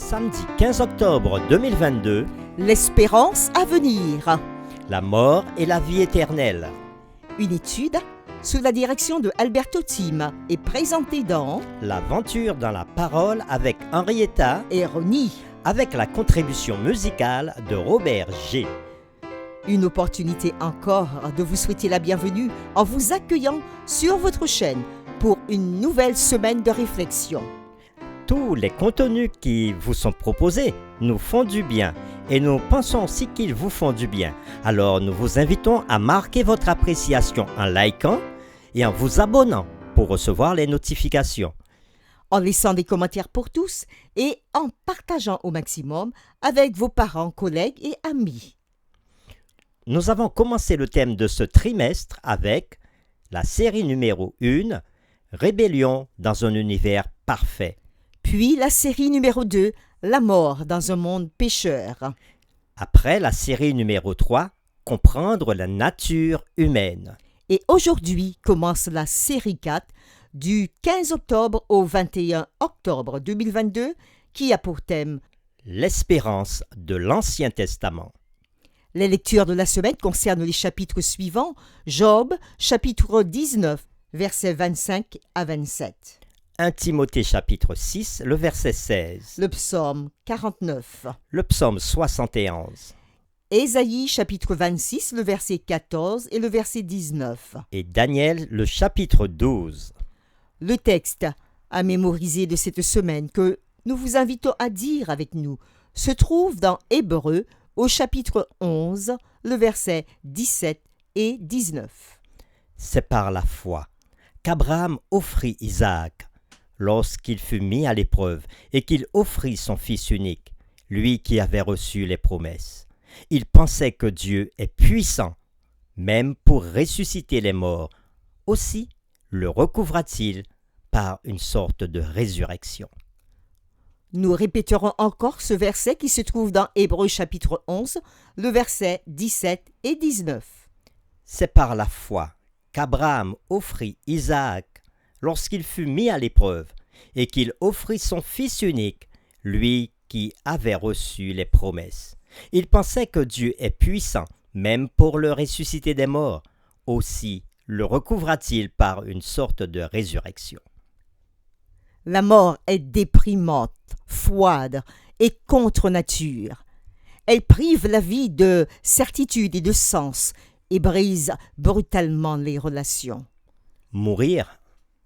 Samedi 15 octobre 2022, L'espérance à venir. la mort et la vie éternelle. Une étude sous la direction de Alberto Tim est présentée dans L'aventure dans la parole avec Henrietta, Ernie. avec la contribution musicale de Robert G. Une opportunité encore de vous souhaiter la bienvenue en vous accueillant sur votre chaîne pour une nouvelle semaine de réflexion. Tous les contenus qui vous sont proposés nous font du bien et nous pensons aussi qu'ils vous font du bien. Alors nous vous invitons à marquer votre appréciation en likant et en vous abonnant pour recevoir les notifications. En laissant des commentaires pour tous et en partageant au maximum avec vos parents, collègues et amis. Nous avons commencé le thème de ce trimestre avec la série numéro 1, Rébellion dans un univers parfait. Puis la série numéro 2, La mort dans un monde pécheur. Après la série numéro 3, Comprendre la nature humaine. Et aujourd'hui commence la série 4 du 15 octobre au 21 octobre 2022 qui a pour thème L'espérance de l'Ancien Testament. les lectures de la semaine concernent les chapitres suivants. Job, chapitre 19, versets 25 à 27. 1 Timothée chapitre 6, le verset 16. Le psaume 49. Le psaume 71. Ésaïe, chapitre 26, le verset 14 et le verset 19. Et Daniel, le chapitre 12. Le texte à mémoriser de cette semaine que nous vous invitons à dire avec nous se trouve dans Hébreux au chapitre 11, le verset 17 et 19. C'est par la foi qu'Abraham offrit Isaac lorsqu'il fut mis à l'épreuve et qu'il offrit son fils unique, lui qui avait reçu les promesses. Il pensait que Dieu est puissant, même pour ressusciter les morts. Aussi le recouvra-t-il par une sorte de résurrection. Nous répéterons encore ce verset qui se trouve dans Hébreux chapitre 11, le verset 17 et 19. C'est par la foi qu'Abraham offrit Isaac lorsqu'il fut mis à l'épreuve et qu'il offrit son fils unique, lui qui avait reçu les promesses. Il pensait que Dieu est puissant, même pour le ressusciter des morts. Aussi le recouvra-t-il par une sorte de résurrection. La mort est déprimante, froide et contre nature. Elle prive la vie de certitude et de sens et brise brutalement les relations. Mourir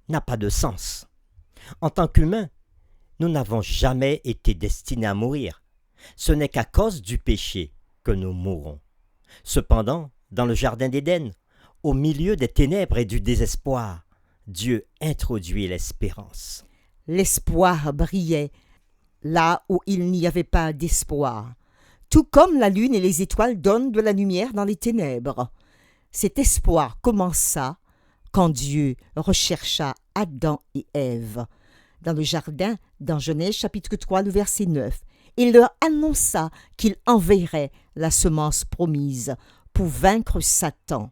n'a pas de sens. En tant qu'humains, nous n'avons jamais été destinés à mourir. Ce n'est qu'à cause du péché que nous mourons. Cependant, dans le jardin d'Éden, au milieu des ténèbres et du désespoir, Dieu introduit l'espérance. L'espoir brillait là où il n'y avait pas d'espoir, tout comme la lune et les étoiles donnent de la lumière dans les ténèbres. Cet espoir commença quand Dieu rechercha Adam et Ève dans le jardin, dans Genèse chapitre 3, le verset 9. Il leur annonça qu'il enverrait la semence promise pour vaincre Satan.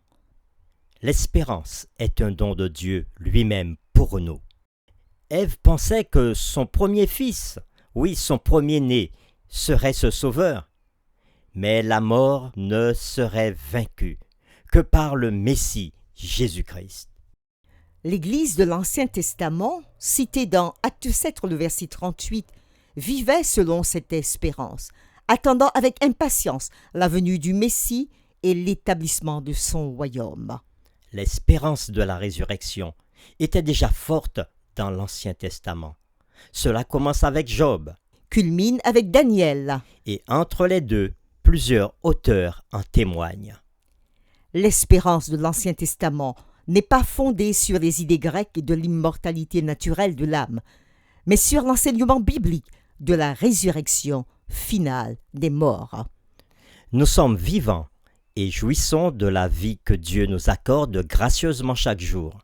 L'espérance est un don de Dieu lui-même pour nous. Ève pensait que son premier fils, oui, son premier-né, serait ce sauveur. Mais la mort ne serait vaincue que par le Messie, Jésus-Christ. L'Église de l'Ancien Testament, citée dans Acte 7, le verset 38, vivait selon cette espérance, attendant avec impatience la venue du Messie et l'établissement de son royaume. L'espérance de la résurrection était déjà forte dans l'Ancien Testament. Cela commence avec Job, Culmine avec Daniel. et entre les deux, plusieurs auteurs en témoignent. L'espérance de l'Ancien Testament n'est pas fondée sur les idées grecques de l'immortalité naturelle de l'âme, mais sur l'enseignement biblique de la résurrection finale des morts. Nous sommes vivants et jouissons de la vie que Dieu nous accorde gracieusement chaque jour.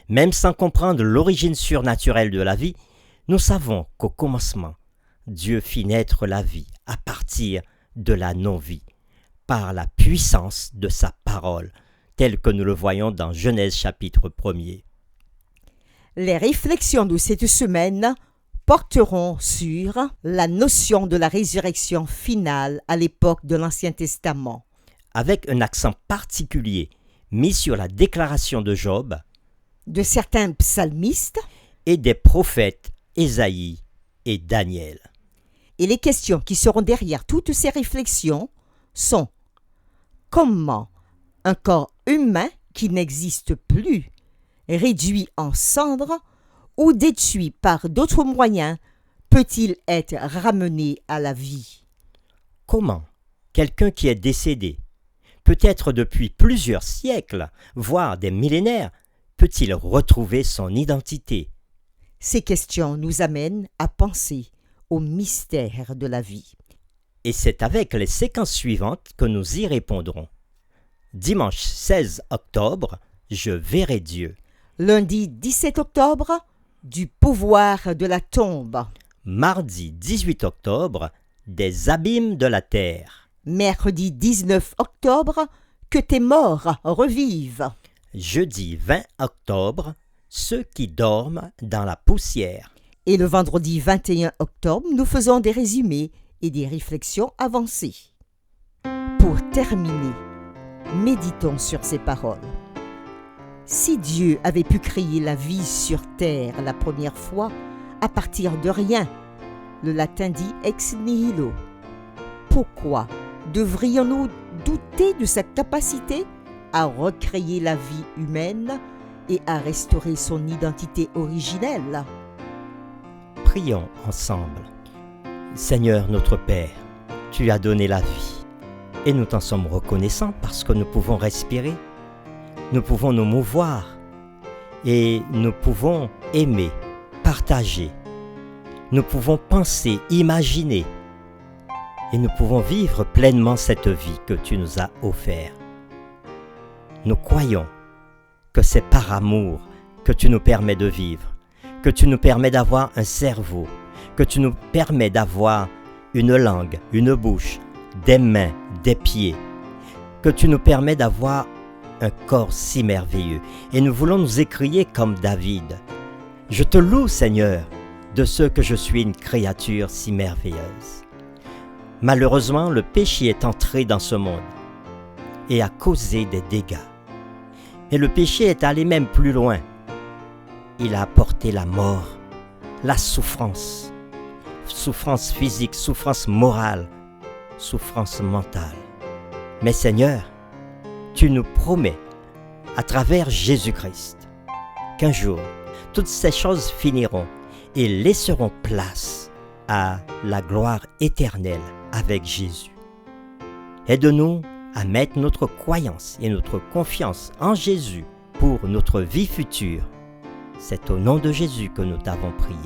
Même sans comprendre l'origine surnaturelle de la vie, nous savons qu'au commencement, Dieu fit naître la vie à partir de la non-vie, par la puissance de sa parole, tel que nous le voyons dans Genèse chapitre 1er. Les réflexions de cette semaine porterons sur la notion de la résurrection finale à l'époque de l'Ancien Testament, avec un accent particulier mis sur la déclaration de Job de certains psalmistes et des prophètes Ésaïe et Daniel. Et les questions qui seront derrière toutes ces réflexions sont: comment un corps humain qui n'existe plus, réduit en cendres ou détruit par d'autres moyens, peut-il être ramené à la vie? Comment quelqu'un qui est décédé, peut-être depuis plusieurs siècles, voire des millénaires, peut-il retrouver son identité? Ces questions nous amènent à penser au mystère de la vie. Et c'est avec les séquences suivantes que nous y répondrons. Dimanche 16 octobre, je verrai Dieu. Lundi 17 octobre, du pouvoir de la tombe. Mardi 18 octobre, des abîmes de la terre. Mercredi 19 octobre, que tes morts revivent. Jeudi 20 octobre, ceux qui dorment dans la poussière. Et le vendredi 21 octobre, nous faisons des résumés et des réflexions avancées. Pour terminer, méditons sur ces paroles. Si Dieu avait pu créer la vie sur terre la première fois à partir de rien, le latin dit ex nihilo, pourquoi devrions-nous douter de sa capacité à recréer la vie humaine et à restaurer son identité originelle? Prions ensemble. Seigneur notre Père, tu as donné la vie et nous t'en sommes reconnaissants parce que nous pouvons respirer, nous pouvons nous mouvoir et nous pouvons aimer, partager, nous pouvons penser, imaginer et nous pouvons vivre pleinement cette vie que tu nous as offerte. Nous croyons que c'est par amour que tu nous permets de vivre, que tu nous permets d'avoir un cerveau, que tu nous permets d'avoir une langue, une bouche, des mains, des pieds, que tu nous permets d'avoir un corps si merveilleux. Et nous voulons nous écrier comme David. Je te loue, Seigneur, de ce que je suis une créature si merveilleuse. Malheureusement, le péché est entré dans ce monde et a causé des dégâts. Et le péché est allé même plus loin. Il a apporté la mort, la souffrance, souffrance physique, souffrance morale, souffrance mentale. Mais Seigneur, tu nous promets, à travers Jésus-Christ, qu'un jour, toutes ces choses finiront et laisseront place à la gloire éternelle avec Jésus. Aide-nous à mettre notre croyance et notre confiance en Jésus pour notre vie future. C'est au nom de Jésus que nous t'avons prié.